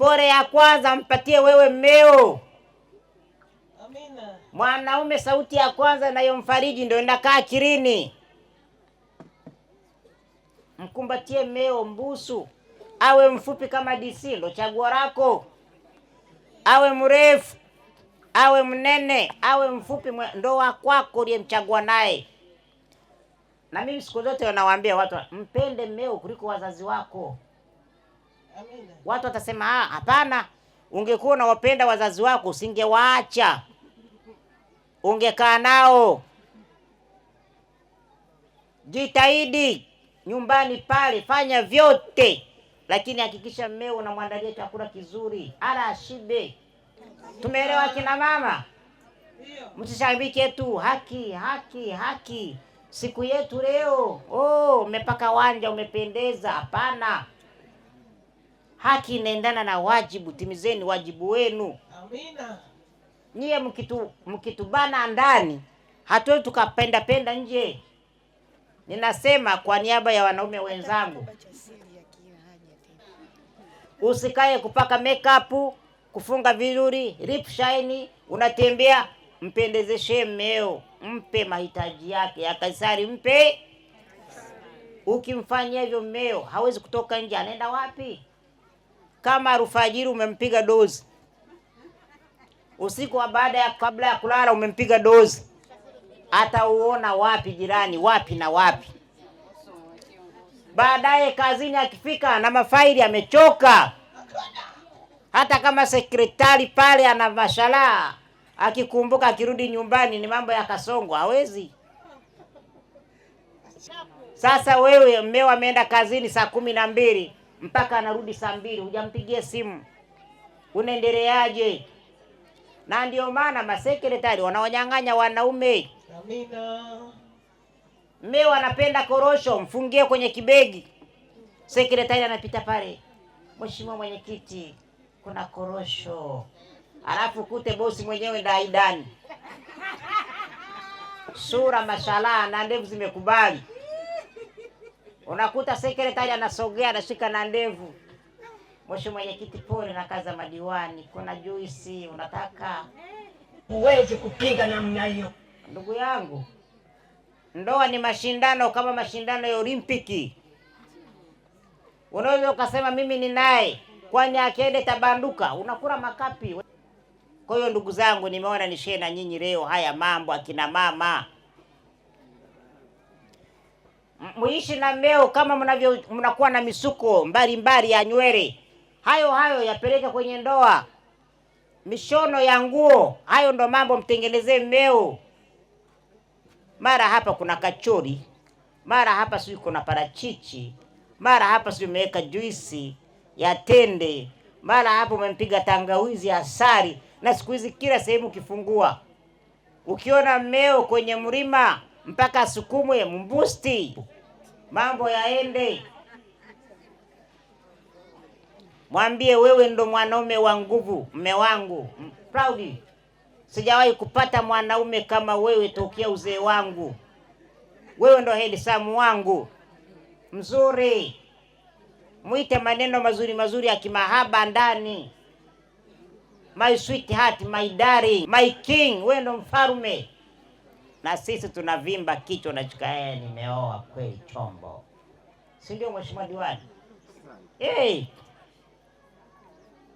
Pole ya kwanza mpatie wewe mmeo. Amina. Mwanaume sauti ya kwanza inayomfariji ndio inakaa akilini. Mkumbatie mmeo, mbusu. Awe mfupi kama DC ndo chaguo lako. Awe mrefu, awe mnene, awe mfupi ndo wa kwako uliyemchagua naye. Na mimi siku zote wanawaambia watu mpende mmeo kuliko wazazi wako. Amina. Watu watasema hapana, ungekuwa unawapenda wazazi wako usingewaacha. Ungekaa nao. Jitahidi nyumbani pale, fanya vyote, lakini hakikisha mmeo unamwandalia chakula kizuri, ala ashibe. Tumeelewa kina mama? Msishambike tu haki haki haki. Siku yetu leo, umepaka wanja umependeza. Hapana. Haki inaendana na wajibu, timizeni wajibu wenu. Amina. Nyie mkitubana ndani, hatuwezi tukapenda penda nje. Ninasema kwa niaba ya wanaume wenzangu, usikae kupaka makeup, kufunga vizuri, lip shine, unatembea, mpendezeshe mmeo, mpe mahitaji yake ya Kaisari, mpe. Ukimfanyia hivyo mmeo hawezi kutoka nje, anaenda wapi? Kama alfajiri umempiga dozi, usiku wa kabla ya kulala umempiga dozi, atauona wapi jirani, wapi na wapi? Baadaye kazini akifika na mafaili amechoka. Hata kama sekretari pale ana mashallah, akikumbuka akirudi nyumbani ni mambo ya kasongo, hawezi. Sasa wewe mmeo ameenda kazini saa 12 mpaka anarudi saa 2, hujampigia simu, unaendeleaje? Na ndio maana masekretari wanawanyang'anya wanaume. Amina. Mmeo anapenda korosho, mfungie kwenye kibegi. Sekretari anapita pale, Mheshimiwa Mwenyekiti, kuna korosho. Alafu kute bosi mwenyewe ndaidani. Sura mashallah na ndevu zimekubali. Unakuta sekretari anasogea anashika na ndevu. Mheshimiwa Mwenyekiti, pole na kaza madiwani, kuna juisi unataka. Huwezi kupiga namna hiyo. Ndugu yangu, ndoa ni mashindano kama mashindano ya Olimpiki. Unaweza ukasema mimi ni naye, kwani akiende tabanduka, unakula makapi. Kwa hiyo ndugu zangu, nimeona nishare na nyinyi leo haya mambo akina mama. Muishi na mmeo kama mnakuwa na misuko mbalimbali ya nywele. Hayo yapeleke kwenye ndoa. Mishono ya nguo, hayo ndo mambo mtengenezee mmeo. Mara hapa kuna kachori, mara hapa sio kuna parachichi, mara hapa sio umeweka juisi ya tende, mara hapo umempiga tangawizi, asali, na siku hizi kila sehemu ukifungua ukiona mmeo kwenye mlima mpaka sukumwe mbusti, mambo yaende. Mwambie wewe ndo mwanaume wa nguvu, mme wangu, proud. Sijawahi kupata mwanaume kama wewe tokea uzee wangu. Wewe ndo handsome wangu mzuri. Muite maneno mazuri mazuri ya kimahaba ndani. My sweetheart, my darling, my king, wewe ndo mfalme. Na sisi tunavimba kichwa na chukaya, nimeoa kweli chombo. Si ndio Mheshimiwa Diwani?